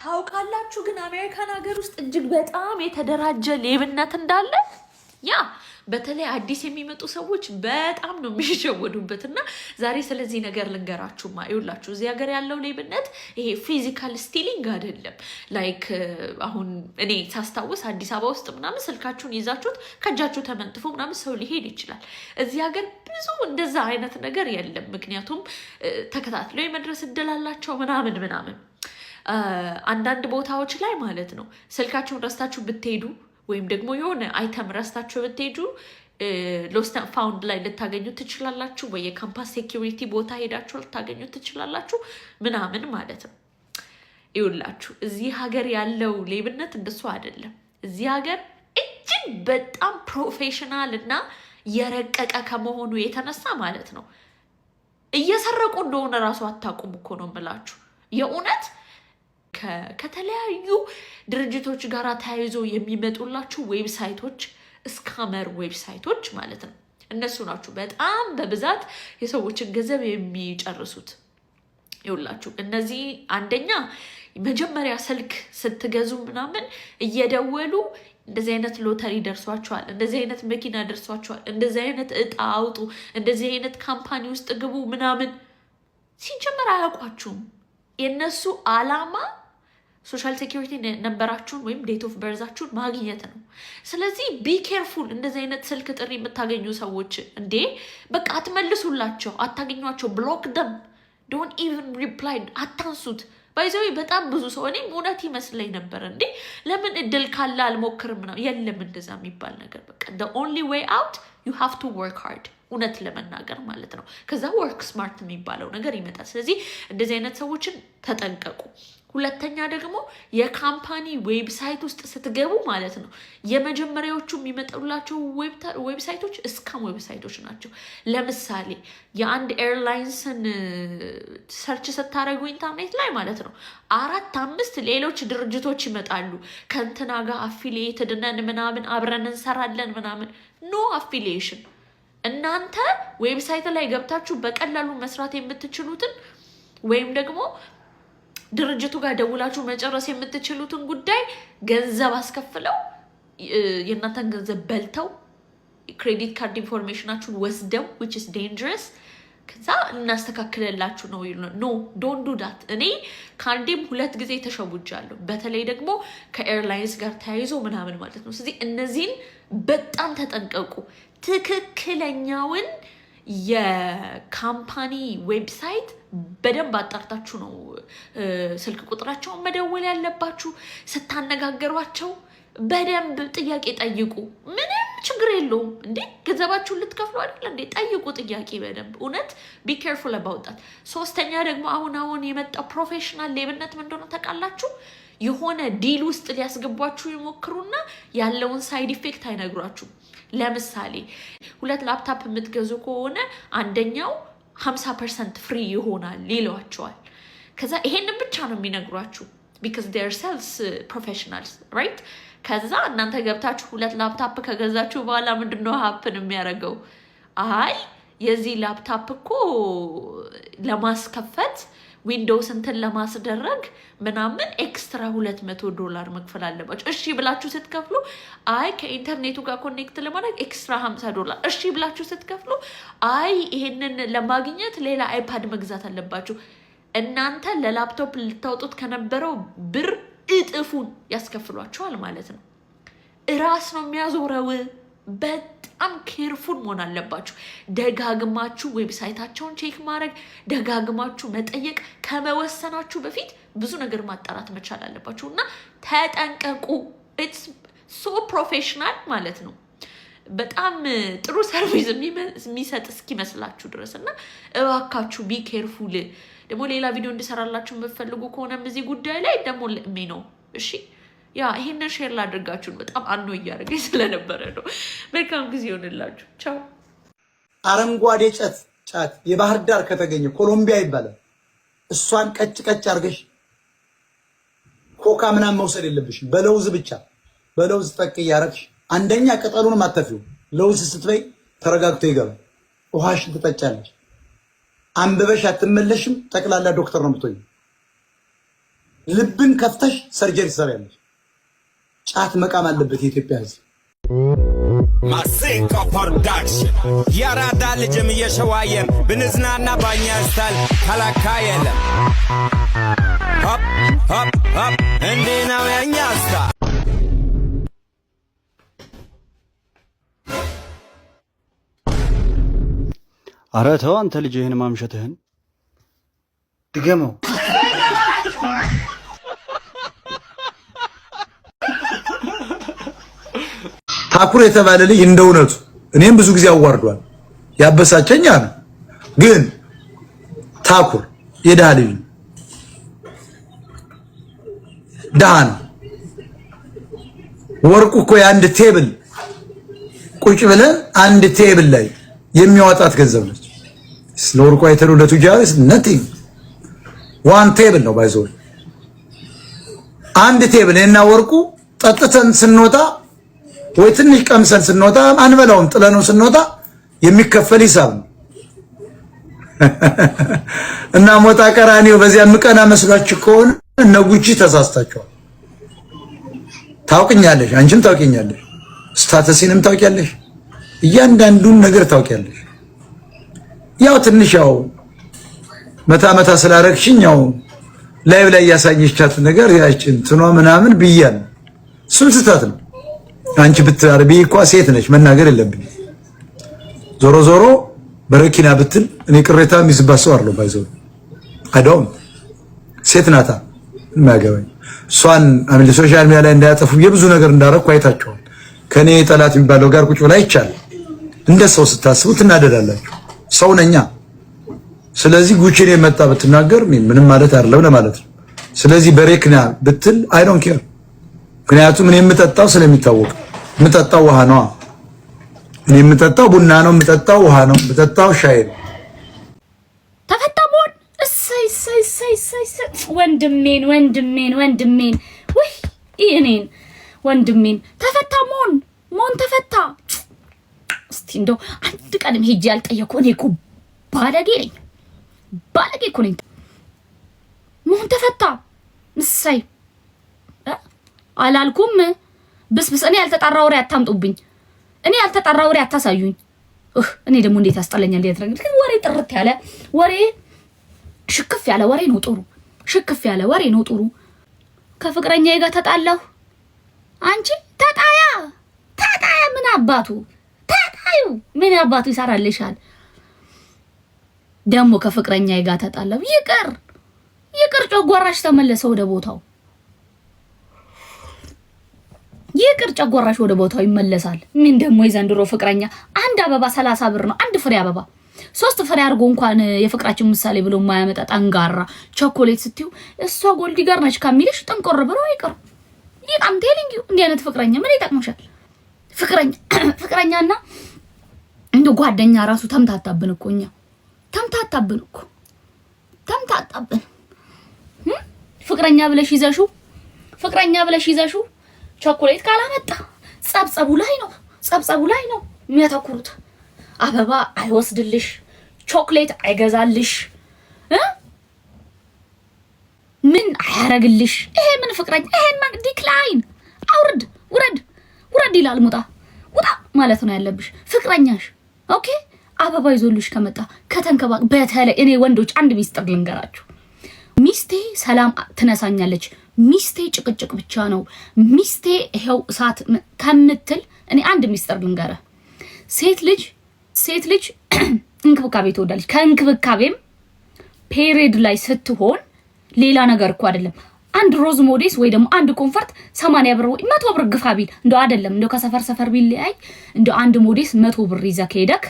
ታውቃላችሁ ግን አሜሪካን ሀገር ውስጥ እጅግ በጣም የተደራጀ ሌብነት እንዳለ ያ በተለይ አዲስ የሚመጡ ሰዎች በጣም ነው የሚሸወዱበት። እና ዛሬ ስለዚህ ነገር ልንገራችሁማ። ይኸውላችሁ እዚህ ሀገር ያለው ሌብነት ይሄ ፊዚካል ስቲሊንግ አይደለም። ላይክ አሁን እኔ ሳስታውስ አዲስ አበባ ውስጥ ምናምን ስልካችሁን ይዛችሁት ከእጃችሁ ተመንጥፎ ምናምን ሰው ሊሄድ ይችላል። እዚህ ሀገር ብዙ እንደዛ አይነት ነገር የለም። ምክንያቱም ተከታትለው የመድረስ እድል አላቸው ምናምን አንዳንድ ቦታዎች ላይ ማለት ነው። ስልካችሁን ረስታችሁ ብትሄዱ ወይም ደግሞ የሆነ አይተም ረስታችሁ ብትሄዱ ሎስት ፋውንድ ላይ ልታገኙ ትችላላችሁ። ወይ የካምፓስ ሴኪሪቲ ቦታ ሄዳችሁ ልታገኙ ትችላላችሁ ምናምን ማለት ነው። ይውላችሁ እዚህ ሀገር ያለው ሌብነት እንደሱ አይደለም። እዚህ ሀገር እጅግ በጣም ፕሮፌሽናል እና የረቀቀ ከመሆኑ የተነሳ ማለት ነው እየሰረቁ እንደሆነ ራሱ አታውቁም እኮ ነው የምላችሁ የእውነት ከተለያዩ ድርጅቶች ጋር ተያይዞ የሚመጡላችሁ ዌብሳይቶች ስካመር ዌብሳይቶች ማለት ነው። እነሱ ናችሁ በጣም በብዛት የሰዎችን ገንዘብ የሚጨርሱት። ይውላችሁ እነዚህ አንደኛ መጀመሪያ ስልክ ስትገዙ ምናምን እየደወሉ እንደዚህ አይነት ሎተሪ ደርሷቸዋል፣ እንደዚህ አይነት መኪና ደርሷቸዋል፣ እንደዚህ አይነት እጣ አውጡ፣ እንደዚህ አይነት ካምፓኒ ውስጥ ግቡ ምናምን ሲጀመር አያውቋችሁም። የእነሱ አላማ ሶሻል ሴኪሪቲ ነንበራችሁን ወይም ዴት ኦፍ በርዛችሁን ማግኘት ነው። ስለዚህ ቢ ኬርፉል። እንደዚህ አይነት ስልክ ጥሪ የምታገኙ ሰዎች እንዴ በቃ አትመልሱላቸው፣ አታገኟቸው፣ ብሎክ ደም ዶንት ኢቨን ሪፕላይ፣ አታንሱት። ባይዘዊ በጣም ብዙ ሰው እኔም እውነት ይመስለኝ ነበር እንዴ ለምን እድል ካለ አልሞክርም ነው። የለም እንደዛ የሚባል ነገር። በቃ the only way out you have to work hard እውነት ለመናገር ማለት ነው። ከዛ ወርክ ስማርት የሚባለው ነገር ይመጣል። ስለዚህ እንደዚህ አይነት ሰዎችን ተጠንቀቁ። ሁለተኛ ደግሞ የካምፓኒ ዌብሳይት ውስጥ ስትገቡ ማለት ነው የመጀመሪያዎቹ የሚመጡላቸው ዌብሳይቶች ስካም ዌብሳይቶች ናቸው። ለምሳሌ የአንድ ኤርላይንስን ሰርች ስታደርጉ ኢንተርኔት ላይ ማለት ነው 4-5 ሌሎች ድርጅቶች ይመጣሉ። ከእንትና ጋር አፊሊየትድ ነን ምናምን አብረን እንሰራለን ምናምን። ኖ አፊሊዬሽን። እናንተ ዌብሳይት ላይ ገብታችሁ በቀላሉ መስራት የምትችሉትን ወይም ደግሞ ድርጅቱ ጋር ደውላችሁ መጨረስ የምትችሉትን ጉዳይ ገንዘብ አስከፍለው የእናንተን ገንዘብ በልተው ክሬዲት ካርድ ኢንፎርሜሽናችሁን ወስደው which is dangerous ከዛ እናስተካክለላችሁ ነው ይሉ ኖ ዶንት ዱ ዳት። እኔ ካንዴም 2 ጊዜ ተሸውጃለሁ። በተለይ ደግሞ ከኤርላይንስ ጋር ተያይዞ ምናምን ማለት ነው። ስለዚህ እነዚህን በጣም ተጠንቀቁ። ትክክለኛውን የካምፓኒ ዌብሳይት በደንብ አጣርታችሁ ነው ስልክ ቁጥራቸውን መደወል ያለባችሁ። ስታነጋገሯቸው በደንብ ጥያቄ ጠይቁ። ምንም ችግር የለውም እንዴ ገንዘባችሁን ልትከፍሉ አይደል እንዴ? ጠይቁ ጥያቄ በደንብ እውነት ቢ ኬርፉል አባውት ዳት። ሶስተኛ ደግሞ አሁን የመጣው ፕሮፌሽናል ሌብነት ምን እንደሆነ ታውቃላችሁ? የሆነ ዲል ውስጥ ሊያስገቧችሁ ይሞክሩና ያለውን ሳይድ ኢፌክት አይነግሯችሁም። ለምሳሌ 2 ላፕታፕ የምትገዙ ከሆነ አንደኛው 50% ፍሪ ይሆናል ይሏቸዋል። ከዛ ይሄንን ብቻ ነው የሚነግሯችሁ because they are sales professionals right? ከዛ እናንተ ገብታችሁ 2 ላፕታፕ ከገዛችሁ በኋላ ምንድነው ሀፕን የሚያደርገው? አይ የዚህ ላፕታፕ እኮ ለማስከፈት ዊንዶውስ እንትን ለማስደረግ ምናምን ኤክስትራ $200 መክፈል አለባችሁ። እሺ ብላችሁ ስትከፍሉ አይ ከኢንተርኔቱ ጋር ኮኔክት ለማድረግ ኤክስትራ $50። እሺ ብላችሁ ስትከፍሉ አይ ይሄንን ለማግኘት ሌላ አይፓድ መግዛት አለባችሁ። እናንተ ለላፕቶፕ ልታወጡት ከነበረው ብር እጥፉን ያስከፍሏችኋል ማለት ነው። እራስ ነው የሚያዞረው። በጣም ኬርፉል መሆን አለባችሁ። ደጋግማችሁ ዌብሳይታቸውን ቼክ ማድረግ፣ ደጋግማችሁ መጠየቅ፣ ከመወሰናችሁ በፊት ብዙ ነገር ማጣራት መቻል አለባችሁ እና ተጠንቀቁ። ኢትስ ሶ ፕሮፌሽናል ማለት ነው። በጣም ጥሩ ሰርቪስ የሚሰጥ እስኪመስላችሁ ድረስ እና እባካችሁ ቢ ኬርፉል። ደግሞ ሌላ ቪዲዮ እንድሰራላችሁ የምትፈልጉ ከሆነም እዚህ ጉዳይ ላይ ደግሞ ለእሜ ነው እሺ። ያ ይሄንን ሼር ላድርጋችሁ በጣም አኖ እያደረገኝ ስለነበረ ነው። መልካም ጊዜ ይሆንላችሁ። ቻው። አረንጓዴ ጫት የባህር ዳር ከተገኘ ኮሎምቢያ ይባላል። እሷን ቀጭ አድርገሽ ኮካ ምናምን መውሰድ የለብሽም። በለውዝ ብቻ በለውዝ ጠቅ እያደረግሽ አንደኛ ቅጠሉንም አተፊው። ለውዝ ስትበይ ተረጋግቶ ይገባል። ውሃሽን ትጠጫለሽ። አንብበሽ አትመለሽም። ጠቅላላ ዶክተር ነው የምትሆኚው። ልብን ከፍተሽ ሰርጀሪ ትሰሪያለሽ። ጫት መቃም አለበት የኢትዮጵያ ሕዝብ። ማሲንቆ ፕሮዳክሽን ያራዳ ልጅም እየሸዋየን ብንዝናና ባኛ ስታይል ከላካ የለም ሆፕ ሆፕ ሆፕ እንዲህ ነው የኛ ስታይል። ኧረ ተው አንተ ልጅ ይህን ማምሸትህን ድገመው። ታኩር የተባለ ልጅ እንደ እውነቱ እኔም ብዙ ጊዜ አዋርዷል። ያበሳጨኛ ነው። ግን ታኩር የድሃ ልጅ ነው። ድሃ ነው። ወርቁ እኮ የአንድ ቴብል ቁጭ ብለን አንድ ቴብል ላይ የሚያወጣት ገንዘብ ነች። ስለወርቁ አይተሩ ለቱጃሪስ nothing ዋን ቴብል ነው ባይዞ አንድ ቴብል እና ወርቁ ጠጥተን ስንወጣ ወይ ትንሽ ቀምሰን ስንወጣ አንበላውም ጥለነው ስንወጣ የሚከፈል ሂሳብ ነው። እና ሞጣ ቀራኒዮ በዚያ ምቀና መስሏችሁ ከሆነ እነ ጉቺ ተሳስታችኋል። ታውቂኛለሽ፣ አንቺም ታውቂኛለሽ፣ ስታተሲንም ታውቂያለሽ፣ እያንዳንዱን ነገር ታውቂያለሽ። ያው ትንሽ ያው መታ ስላረግሽኝ ያው ላይቭ ላይ ያሳየቻት ነገር ያችን ትኖ ምናምን ብያል። እሱም ስህተት ነው። አንቺ ብትአርቢ እኮ ሴት ነች መናገር የለብኝ። ዞሮ ዞሮ በረኪና ብትል እኔ ቅሬታ የሚስባት ሰው አይደለም። ባይዘው አይዶም ሴት ናታ ማገበኝ ሷን አምል ሶሻል ሚዲያ ላይ እንዳያጠፉ የብዙ ነገር እንዳረኩ አይታችኋል። ከኔ ጠላት የሚባለው ጋር ቁጭ ብላ ይቻላል። እንደ ሰው ስታስቡ ትናደዳላችሁ። ሰው ነኛ። ስለዚህ ጉቺን የመጣ ብትናገር ምንም ማለት አይደለም ለማለት ነው። ስለዚህ በረኪና ብትል አይ ዶንት ኬር። ምክንያቱም እኔ የምጠጣው ስለሚታወቅ የምጠጣው ውሃ ነው። እኔ የምጠጣው ቡና ነው፣ የምጠጣው ውሃ ነው፣ የምጠጣው ሻይ ነው። ተፈታሞን እሰይ ወንድሜን ወይ እኔን ወንድሜን ተፈታሞን ሞን ተፈታ። እስቲ እንደው አንድ ቀንም ሄጄ ያልጠየኩ እኔ እኮ ባለጌ እኮ ነኝ። ሞን ተፈታ እሰይ አላልኩም። ብስብስ እኔ ያልተጣራ ወሬ አታምጡብኝ። እኔ ያልተጣራ ወሬ አታሳዩኝ። እኔ ደግሞ እንዴት አስጠለኛል ያድርግ። ግን ወሬ ጥርት ያለ ወሬ ሽክፍ ያለ ወሬ ነው ጥሩ። ሽክፍ ያለ ወሬ ነው ጥሩ። ከፍቅረኛዬ ጋር ተጣላሁ። አንቺ ተጣያ ምን አባቱ ይሰራልሻል? ደግሞ ከፍቅረኛዬ ጋር ተጣላሁ። ይቅር ጨጓራሽ ተመለሰ ወደ ቦታው። ይቅር ጨጓራሽ ወደ ቦታው ይመለሳል። ምን ደግሞ የዘንድሮ ፍቅረኛ አንድ አበባ 30 ብር ነው። አንድ ፍሬ አበባ 3 ፍሬ አድርጎ እንኳን የፍቅራችን ምሳሌ ብሎ የማያመጣ ጠንጋራ ቾኮሌት ስትዩ እሷ ጎልዲገር ነች ከሚልሽ ጥንቆር ብሎ አይቀር። ይጣም ቴሊንግ እንዲህ አይነት ፍቅረኛ ምን ይጠቅምሻል? ፍቅረኛና እንደ ጓደኛ ራሱ ተምታታብን እኮ እኛ ተምታታብን። ፍቅረኛ ብለሽ ይዘሹ ቾኮሌት ካላመጣ ጸብጸቡ ላይ ነው የሚያተኩሩት። አበባ አይወስድልሽ፣ ቾኮሌት አይገዛልሽ፣ ምን አያረግልሽ። ይሄ ምን ፍቅረኛ? ይሄን ዲክላይን ውረድ ይላል። ውጣ ማለት ነው ያለብሽ ፍቅረኛሽ። ኦኬ አበባ ይዞልሽ ከመጣ ከተንከባ። በተለይ እኔ ወንዶች አንድ ሚስጥር ልንገራችሁ። ሚስቴ ሰላም ትነሳኛለች፣ ሚስቴ ጭቅጭቅ ብቻ ነው፣ ሚስቴ ይሄው እሳት ከምትል እኔ አንድ ሚስጥር ልንገራ። ሴት ልጅ እንክብካቤ ትወዳለች። ከእንክብካቤም ፔሪድ ላይ ስትሆን ሌላ ነገር እኮ አይደለም። አንድ ሮዝ ሞዴስ ወይ ደግሞ አንድ ኮንፈርት 80 ብር ወይ 100 ብር ግፋ ቢል እንደው አይደለም እንደው ከሰፈር ቢለያይ እንደው አንድ ሞዴስ 100 ብር ይዘህ ከሄደክ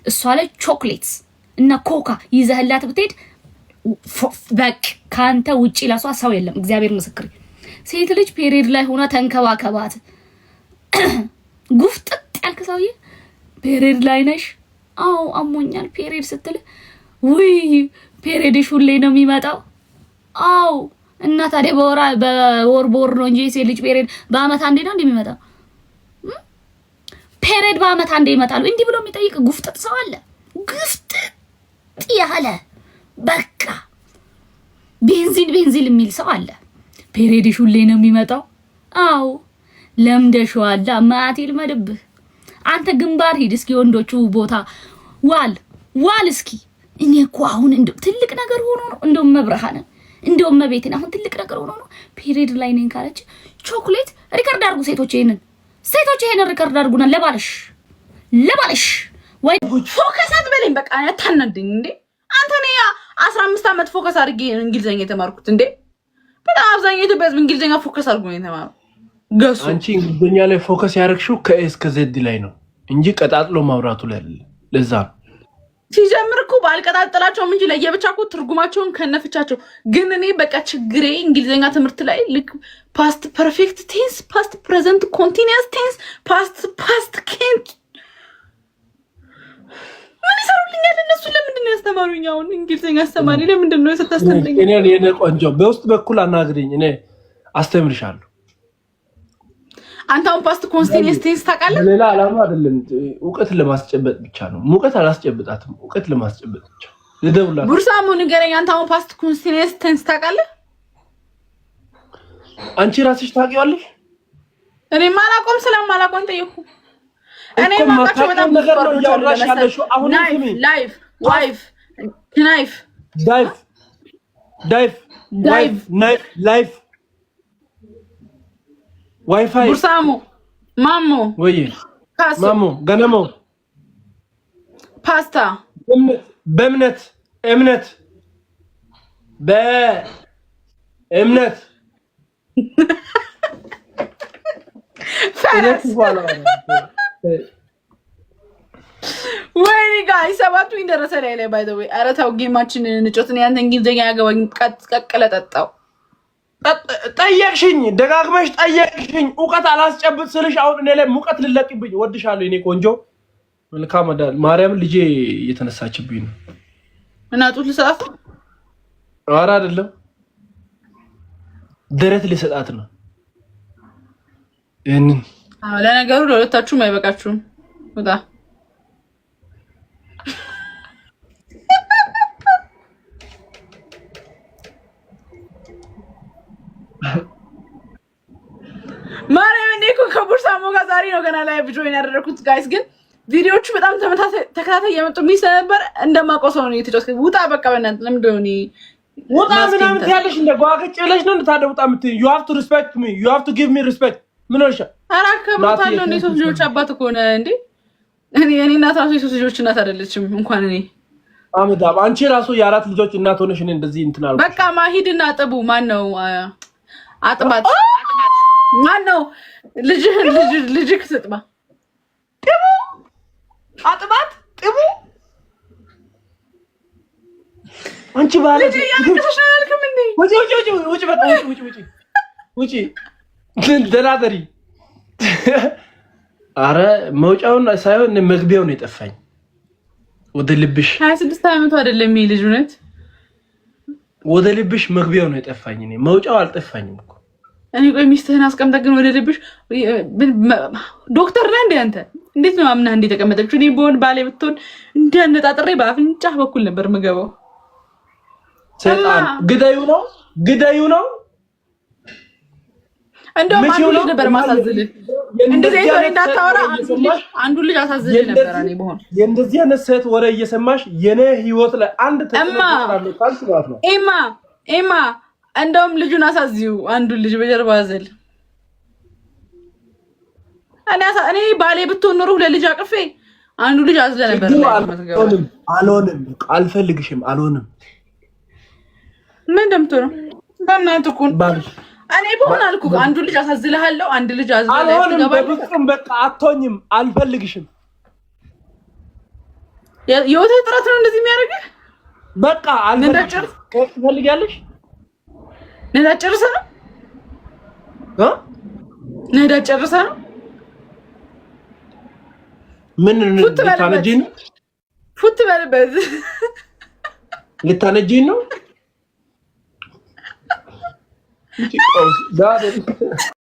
እሷ ላይ ቾኮሌትስ እና ኮካ ይዘህላት ብትሄድ በቃ ካንተ ውጪ ለሷ ሰው የለም። እግዚአብሔር ምስክር። ሴት ልጅ ፔሪድ ላይ ሆና ተንከባከባት። ጉፍጥጥ ያልክ ሰውዬ ፔሪድ ላይ ነሽ? አዎ አሞኛል ፔሪድ ስትል ወይ ፔሪድሽ ሁሌ ነው የሚመጣው? አዎ እና ታዲያ በወር ነው እንጂ ሴት ልጅ ፔሪድ በአመት አንዴ ነው እንደሚመጣው? ፔሪድ በአመት አንዴ ይመጣሉ እንዲህ ብሎ የሚጠይቅ ጉፍጥጥ ሰው አለ። ጉፍጥጥ ያለ በቃ ቤንዚን የሚል ሰው አለ። ፔሬድሽ ሁሌ ነው የሚመጣው? አዎ ለምደሽዋል። ማት ይልመድብህ። አንተ ግንባር ሂድ እስኪ ወንዶቹ ቦታ ዋል እስኪ። እኔ እኮ አሁን እንደው ትልቅ ነገር ሆኖ ነው እንደው መብረሃነ እንደው መቤቴን አሁን ትልቅ ነገር ሆኖ ነው ፔሬድ ላይ ነኝ ካለች ቾኮሌት ሪከርድ አድርጉ ሴቶች ይሄንን ሪከርድ አድርጉና ለባልሽ ወይ ፎከስ አትበለኝ። በቃ አታናደኝ እንዴ አንተ ነህ 15 ዓመት ፎከስ አድርጌ እንግሊዘኛ የተማርኩት እንዴ። በጣም አብዛኛው ኢትዮጵያ ህዝብ እንግሊዘኛ ፎከስ አድርጎ ነው የተማረው። ገሱ አንቺ እንግሊዘኛ ላይ ፎከስ ያደረግሽው ከኤስ ከዜድ ላይ ነው እንጂ ቀጣጥሎ ማውራቱ ላይ አይደለም። ለዛ ነው ሲጀምር እኮ ባልቀጣጥላቸውም እንጂ ለየብቻ እኮ ትርጉማቸውን ከነፍቻቸው። ግን እኔ በቃ ችግሬ እንግሊዘኛ ትምህርት ላይ ልክ ፓስት ፐርፌክት ቴንስ፣ ፓስት ፕሬዘንት ኮንቲኒየስ ቴንስ፣ ፓስት ኬንት ምን ይሰሩልኛል እነሱ? ለምንድን ነው ያስተማሩኝ? አሁን እንግሊዘኛ አስተማሪ ለምንድን ነው የሰጣስተምኝ? እኔ የኔ ቆንጆ በውስጥ በኩል አናግሪኝ፣ እኔ አስተምርሻለሁ። አንተ አሁን ፓስት ኮንቲኒየስ ቴንስ ታውቃለህ? ሌላ ዓላማ አይደለም፣ እውቀት ለማስጨበጥ ብቻ ነው። ሙቀት አላስጨብጣትም፣ እውቀት ለማስጨበጥ ብቻ። ልደውልላት ቡርሳሙ ንገረኝ። አንተ አሁን ፓስት ኮንቲኒየስ ቴንስ ታውቃለህ? አንቺ ራስሽ ታውቂዋለሽ? እኔ ማላቆም ስለማላቆም ጠየኩ። እኔ ማቃቸው በጣም ነገር ነው ያወራሽ ያለሽው። አሁን ላይፍ ዋይፍ ናይፍ ላይፍ ዋይፋይ ቡርሳሙ ማሞ ወይ ማሞ ገነሞ ፓስታ በእምነት ፈረስ ወይኔ ጋይ ሰባቱ እንደረሰ ላይ ባይ ዘ ወይ ኧረ ተው ጌማችንን እንጮት ነው። ያንተ እንግሊዘኛ ያገባኝ ቀቅለ ጠጣው። ጠየቅሽኝ፣ ደጋግመሽ ጠየቅሽኝ። እውቀት አላስጨብጥ ስልሽ አሁን እኔ ላይ ሙቀት ልለቅብኝ። ወድሻለሁ የኔ ቆንጆ። መልካም አዳር። ማርያም ልጄ እየተነሳችብኝ ነው። እናቱት ልሰጣት? ኧረ አይደለም ደረት ልሰጣት ነው። እንን ለነገሩ ለሁለታችሁም አይበቃችሁም። ወጣ ማርያም እኔ እኮ ከቡርሳሙ ጋር ዛሬ ነው ገና ላይ ጆይን ያደረኩት። ጋይስ ግን ቪዲዮቹ በጣም ተከታታይ የመጡ ነበር። እንደማውቀው ሰው ነው የተጫወተው። ውጣ በቃ በእናትህ ለምንድን ነው ውጣ ምናምን ያለሽ? እንደ ጓገጭ ብለሽ ነው እንድታደውጣ የምትይኝ? you have to respect me, you have to give me respect። ምን ሆነሽ? ኧረ አከብራታለሁ። እንደ ሶስት ልጆች አባት እኮ ነህ እንዴ? እኔ እናት ራሱ የሶስት ልጆች እናት አይደለችም እንኳን እኔ አመዳም። አንቺ ራሱ የአራት ልጆች እናት ሆነሽ እኔ እንደዚህ እንትን አልኩ። በቃ ማሂድና ጥቡ ማን ነው? አጥባት ማን ነው? ልጅህ ትጥባ ጥቡ አጥባት ጥቡ አንቺ ባለ ልጅ ያንተሽ አልከም እንዴ? ውጪ በቃ ውጪ ደላደሪ። አረ መውጫውን ሳይሆን መግቢያው ነው የጠፋኝ። ወደ ልብሽ 26 ዓመቱ አይደለም ይሄ ልጅ እውነት። ወደ ልብሽ መግቢያው ነው የጠፋኝ። እኔ መውጫው አልጠፋኝም እኮ። እኔ ቆይ ሚስትህን አስቀምጠህ ግን ወደ ልብሽ ዶክተር ነህ እንዴ አንተ? እንዴት ነው አምናህ እንዴ ተቀመጠችው? እኔ በሆን ባሌ ብትሆን እንዳነጣጥሬ በአፍንጫህ በኩል ነበር የምገባው። ሰይጣን ግዳዩ ነው እንደውም አንዱ ልጅ ነበር ማሳዝልህ። እንደዚህ አይነት እንዳታወራ አንዱ ልጅ አሳዝልህ ነበር። እኔ በሆን የእንደዚህ አይነት ሴት ወሬ እየሰማሽ የኔ ህይወት ላይ አንድ ተጨማሪ ካልኩላት ነው። ኤማ እንደውም ልጁን አሳዝዩ። አንዱ ልጅ በጀርባ ያዘል። እኔ ባሌ ብትሆን ኖሮ ሁለት ልጅ አቅፌ አንዱ ልጅ አዝለ ነበር። አልሆንም፣ አልፈልግሽም፣ አልሆንም። ምን እንደምትሆነው በእናትህ እኮ እኔ በሆን አልኩ። አንዱ ልጅ አሳዝልሃለሁ፣ አንድ ልጅ አዝለህ ትገባለህ። በፍጹም በቃ አትሆኝም፣ አልፈልግሽም። የወተት ጥረት ነው እንደዚህ የሚያደርግህ። በቃ አልፈልግሽም። ትፈልጊያለሽ? ነዳጅ ጨርሰህ ነው? ነዳጅ ጨርሰህ ነው? ምን ልታነጂኝ ነው? ፉት በልበት ልታነጂኝ ነው?